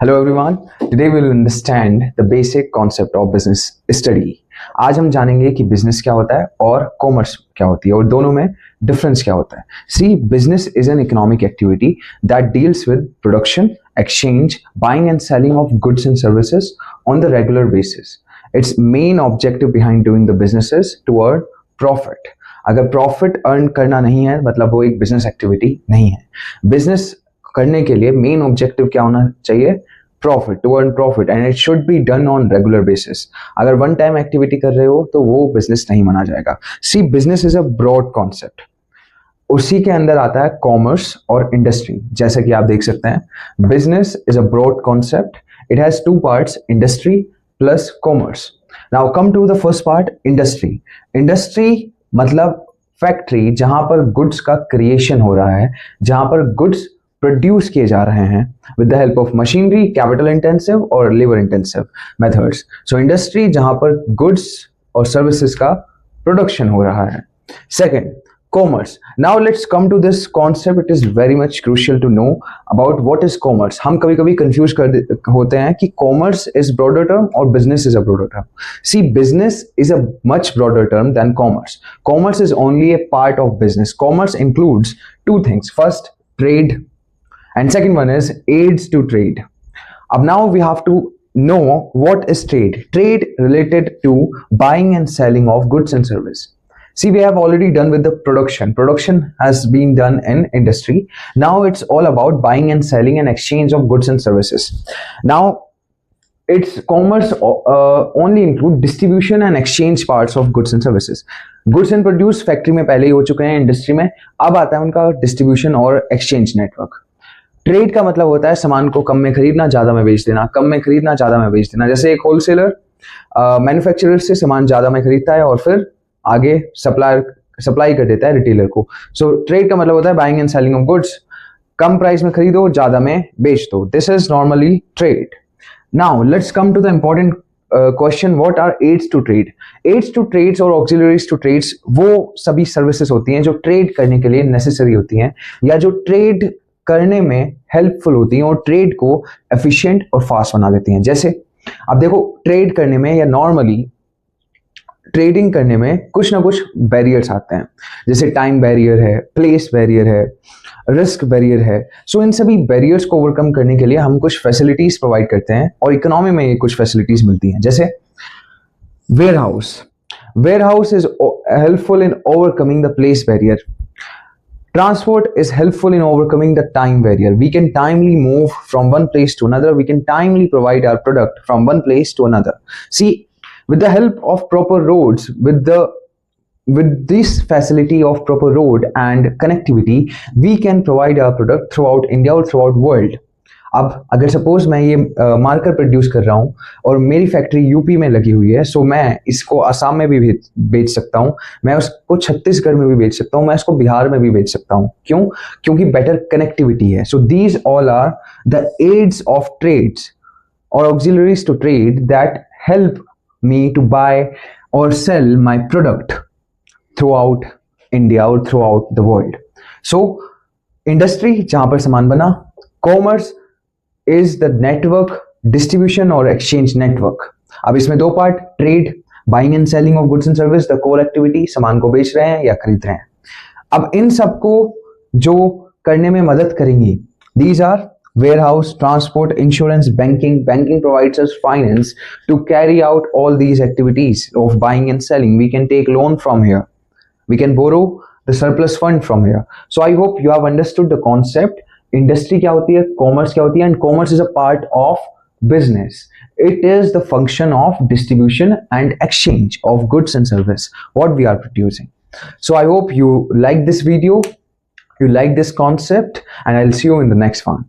Hello everyone. Today we will understand the basic concept of business study. आज हम जानेंगे कि बिजनेस क्या होता है और कॉमर्स क्या होती है और दोनों में डिफरेंस क्या होता है. See, business is an economic activity that deals with production, exchange, buying and selling of goods and services on the regular basis. Its main objective behind doing the business is to earn profit. अगर profit earn करना नहीं है मतलब वो एक business activity नहीं है. Business करने के लिए मेन ऑब्जेक्टिव क्या होना चाहिए? Profit, to earn profit, and it should be done on regular basis. अगर वन टाइम एक्टिविटी कर रहे हो तो वो बिजनेस नहीं माना जाएगा. See, business is a broad concept. उसी के अंदर आता है कॉमर्स और इंडस्ट्री. जैसे कि आप देख सकते हैं, business is a broad concept. It has two parts, industry plus commerce. Now come to the first part, industry. Industry मतलब फैक्ट्री जहां पर गुड्स का क्रिएशन हो रहा है, जहां पर गुड्स प्रोड्यूस किए जा रहे हैं with the help of machinery, capital intensive और labour intensive methods. So industry जहां पर गुड्स और सर्विसेज का प्रोडक्शन हो रहा है. Second, commerce. Now let's come to this concept. It is very much crucial to know about what is commerce. हम कभी कभी कंफ्यूज होते हैं कि कॉमर्स इज ब्रॉडर टर्म और business is a broader term. See, business is a much broader term than commerce. Commerce is only a part of business. Commerce includes two things. First, trade, and second one is aids to trade. Now we have to know what is trade. Trade related to buying and selling of goods and service. See, we have already done with the production. Production has been done in industry. Now it's all about buying and selling and exchange of goods and services. Now its commerce only include distribution and exchange parts of goods and services. Goods and produce factory में पहले ही हो चुके हैं, industry में. अब आता है उनका डिस्ट्रीब्यूशन और एक्सचेंज नेटवर्क. ट्रेड का मतलब होता है सामान को कम में खरीदना, ज्यादा में बेच देना, कम में खरीदना, ज्यादा में बेच देना. जैसे एक होलसेलर मैन्युफैक्चरर से सामान ज्यादा में खरीदता है और फिर आगे सप्लाई कर देता है रिटेलर को. सो ट्रेड का मतलब होता है buying and selling of goods. कम प्राइस में खरीदो, ज्यादा में बेच दो. This is normally trade. Now let's come to the important question, what are aids to trade. Aids to trades और ऑक्सिलरीज टू ट्रेड्स वो सभी सर्विसेज होती हैं जो ट्रेड करने के लिए नेसेसरी होती हैं या जो ट्रेड करने में हेल्पफुल होती हैं और ट्रेड को एफिशिएंट और फास्ट बना देती हैं. जैसे अब देखो, ट्रेड करने में या नॉर्मली ट्रेडिंग करने में कुछ ना कुछ बैरियर्स आते हैं. जैसे टाइम बैरियर है, प्लेस बैरियर है, रिस्क बैरियर है. सो इन सभी बैरियर्स को ओवरकम करने के लिए हम कुछ फैसिलिटीज प्रोवाइड करते हैं और इकोनॉमी में ये कुछ फैसिलिटीज मिलती हैं. जैसे warehouse. Warehouse is helpful in overcoming the place barrier. Transport is helpful in overcoming the time barrier. We can timely move from one place to another. We can timely provide our product from one place to another. See, with the help of proper roads, with this facility of proper road and connectivity, we can provide our product throughout India or throughout world. अब अगर suppose मैं ये marker produce कर रहा हूँ और मेरी factory UP में लगी हुई है, सो मैं इसको असम में भी बेच सकता हूँ, मैं उसको छत्तीसगढ़ में भी बेच सकता हूँ, मैं इसको बिहार में भी बेच सकता हूँ. क्यों? क्योंकि बेटर कनेक्टिविटी है. So these all are the aids of trades और auxiliaries to trade that help me to buy और sell my product throughout India और throughout the world. So industry जहां पर सामान बना, commerce is the network, distribution और exchange network. अब इसमें दो part, trade, buying and selling of goods and service, the core activity, सामान को बेच रहे हैं या खरीद रहे हैं. अब इन सबको जो करने में मदद करेंगी, these are warehouse, transport, insurance, banking. Banking provides us finance to carry out all these activities of buying and selling. We can take loan from here. We can borrow the surplus fund from here. So I hope you have understood the concept. Industry क्या होती है, commerce क्या होती है, and commerce is a part of business. It is the function of distribution and exchange of goods and service what we are producing. So I hope you like this video, you like this concept, and I'll see you in the next one.